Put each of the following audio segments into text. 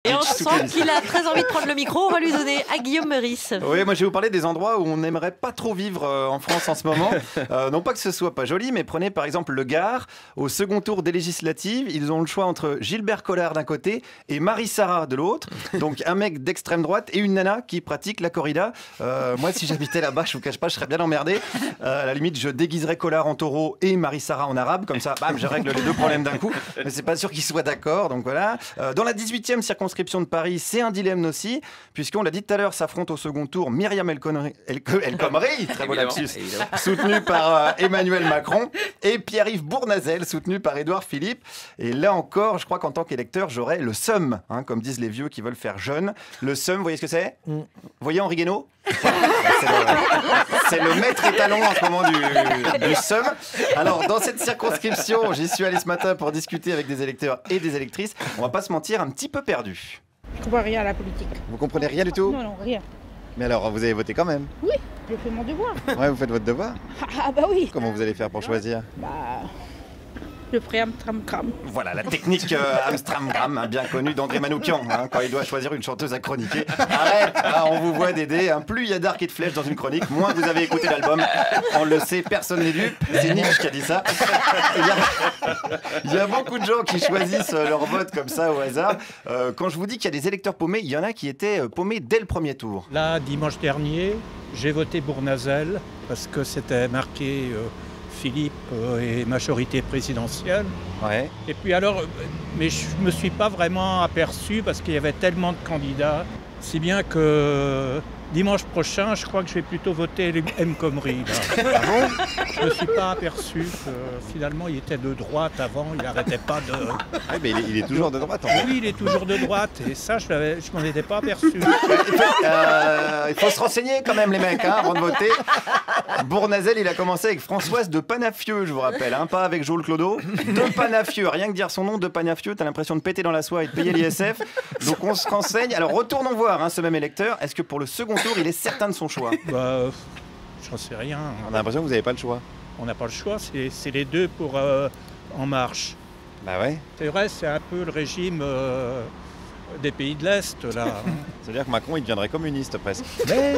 Et on sent qu'il a très envie de prendre le micro, on va lui donner à Guillaume Meurice. Oui, moi je vais vous parler des endroits où on n'aimerait pas trop vivre en France en ce moment. Non pas que ce soit pas joli, mais prenez par exemple le Gard. Au second tour des législatives, ils ont le choix entre Gilbert Collard d'un côté et Marie Sarah de l'autre. Donc un mec d'extrême droite et une nana qui pratique la corrida. Moi si j'habitais là-bas, je vous cache pas, je serais bien emmerdé. À la limite, je déguiserais Collard en taureau et Marie Sarah en arabe. Comme ça, bam, je règle les deux problèmes d'un coup. Mais c'est pas sûr qu'ils soient d'accord, donc voilà. Dans la 18e circonscription de Paris, c'est un dilemme aussi, puisqu'on l'a dit tout à l'heure, s'affrontent au second tour Myriam El Khomri, très beau lapsus, soutenu par Emmanuel Macron, et Pierre-Yves Bournazel, soutenu par Édouard Philippe. Et là encore, je crois qu'en tant qu'électeur, j'aurais le seum, hein, comme disent les vieux qui veulent faire jeune. Le seum, vous voyez ce que c'est? Vous voyez Henri Guénaud? C'est le maître étalon en ce moment du seum. Alors, dans cette circonscription, j'y suis allé ce matin pour discuter avec des électeurs et des électrices. On va pas se mentir, un petit peu perdu. Je comprends rien à la politique. Vous comprenez rien du tout? Non, non, rien. Mais alors, vous avez voté quand même? Oui, je fais mon devoir. Ouais, vous faites votre devoir? Ah bah oui. Comment vous allez faire pour choisir? Bah, le pré Amstram-Cram. Voilà, la technique Amstramgram, hein, bien connue d'André Manoukian, hein, quand il doit choisir une chanteuse à chroniquer. Arrête, hein, on vous voit d'aider. Hein, plus il y a d'arcs et de flèches dans une chronique, moins vous avez écouté l'album. On le sait, personne n'est dupe. C'est Nietzsche qui a dit ça. Il y a beaucoup de gens qui choisissent leur vote comme ça au hasard. Quand je vous dis qu'il y a des électeurs paumés, il y en a qui étaient paumés dès le premier tour. Là, dimanche dernier, j'ai voté Bournazel parce que c'était marqué Philippe et majorité présidentielle. Ouais. Et puis alors, mais je ne me suis pas vraiment aperçu parce qu'il y avait tellement de candidats, si bien que dimanche prochain, je crois que je vais plutôt voter M. Khomri. Ah bon? Je ne me suis pas aperçu que finalement il était de droite avant, il n'arrêtait pas de... Oui, mais il est toujours de droite en fait. Oui, il est toujours de droite et ça, je ne m'en étais pas aperçu. Il faut se renseigner quand même les mecs, hein, avant de voter. Bournazel, il a commencé avec Françoise de Panafieux, je vous rappelle, hein, pas avec Joël Clodo. De Panafieux, rien que dire son nom, de Panafieux, t'as l'impression de péter dans la soie et de payer l'ISF. Donc on se renseigne. Alors retournons voir hein, ce même électeur. Est-ce que pour le second tour, il est certain de son choix? Bah, j'en sais rien. On a l'impression que vous n'avez pas le choix. On n'a pas le choix, c'est les deux pour En Marche. Bah ouais. C'est vrai, c'est un peu le régime des pays de l'Est, là. C'est-à-dire que Macron, il deviendrait communiste presque. Mais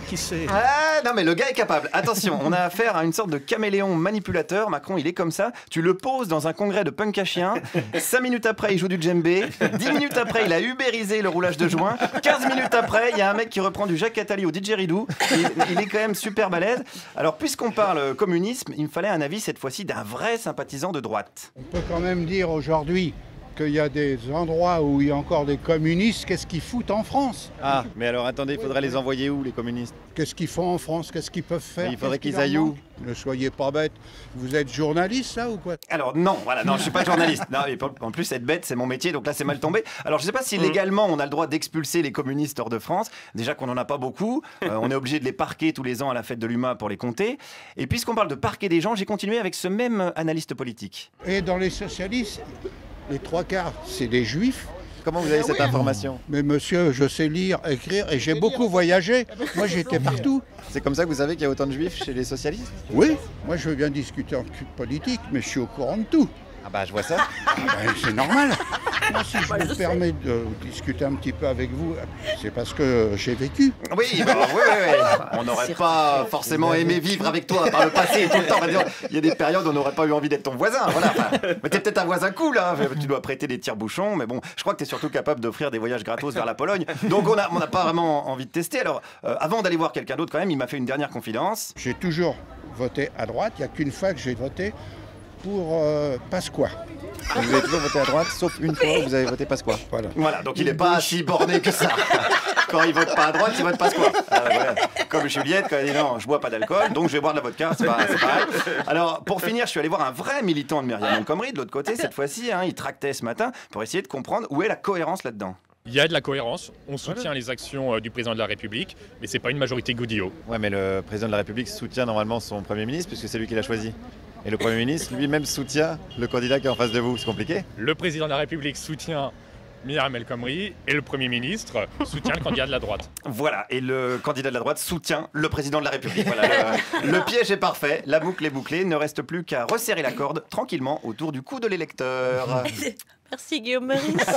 qui sait? Ah non mais le gars est capable. Attention, on a affaire à une sorte de caméléon manipulateur. Macron, il est comme ça. Tu le poses dans un congrès de punk à chien. 5 minutes après, il joue du djembé. 10 minutes après, il a ubérisé le roulage de joint. 15 minutes après, il y a un mec qui reprend du Jacques Attali au didgeridoo. Il est quand même super balèze. Alors, puisqu'on parle communisme, il me fallait un avis cette fois-ci d'un vrai sympathisant de droite. On peut quand même dire aujourd'hui qu'il y a des endroits où il y a encore des communistes, qu'est-ce qu'ils foutent en France? Ah, mais alors attendez, il faudrait les envoyer où les communistes? Qu'est-ce qu'ils font en France? Qu'est-ce qu'ils peuvent faire? Il faudrait qu'ils Qu'est-ce aillent leur où? manque? Ne soyez pas bête. Vous êtes journaliste, là, ou quoi? Alors non, voilà, non, je suis pas journaliste. Non, et en plus, être bête, c'est mon métier, donc là, c'est mal tombé. Alors, je sais pas si légalement, on a le droit d'expulser les communistes hors de France. Déjà qu'on en a pas beaucoup. On est obligé de les parquer tous les ans à la fête de l'UMA pour les compter. Et puisqu'on parle de parquer des gens, j'ai continué avec ce même analyste politique. Et dans les socialistes, les trois quarts, c'est des juifs. Comment vous avez cette information? Mais monsieur, je sais lire, écrire, et j'ai beaucoup voyagé. Moi, j'étais partout. C'est comme ça que vous savez qu'il y a autant de juifs chez les socialistes? Oui, moi, je veux bien discuter en politique, mais je suis au courant de tout. Ah bah, je vois ça. Ah ben, c'est normal. Moi, si je me permets de discuter un petit peu avec vous, c'est parce que j'ai vécu. Oui, bah, oui. On n'aurait pas forcément aimé vivre avec toi par le passé tout le temps. On va dire, il y a des périodes où on n'aurait pas eu envie d'être ton voisin. Voilà. Enfin, mais t'es peut-être un voisin cool, hein. Tu dois prêter des tire-bouchons, mais bon, je crois que t'es surtout capable d'offrir des voyages gratos vers la Pologne. Donc on n'a pas vraiment envie de tester. Alors, avant d'aller voir quelqu'un d'autre, quand même, il m'a fait une dernière confidence. J'ai toujours voté à droite. Il n'y a qu'une fois que j'ai voté pour Pasqua. Vous avez toujours voté à droite, sauf une fois où vous avez voté Pasqua. Voilà, donc il n'est pas si borné que ça. Quand il vote pas à droite, il vote Pasqua. Voilà. Comme Juliette, quand elle dit non, je bois pas d'alcool, donc je vais boire de la vodka, c'est pareil. Alors, pour finir, je suis allé voir un vrai militant de Myriam El Khomri, de l'autre côté, cette fois-ci, hein, il tractait ce matin pour essayer de comprendre où est la cohérence là-dedans. Il y a de la cohérence, on soutient les actions du président de la République, mais c'est pas une majorité godillot. Ouais, mais le président de la République soutient normalement son Premier ministre, puisque c'est lui qui l'a choisi. Et le Premier ministre lui-même soutient le candidat qui est en face de vous, c'est compliqué? Le président de la République soutient Myriam El Khomri et le Premier ministre soutient le candidat de la droite. Voilà, et le candidat de la droite soutient le président de la République. Voilà, le piège est parfait, la boucle est bouclée, il ne reste plus qu'à resserrer la corde tranquillement autour du cou de l'électeur. Merci Guillaume Meurice.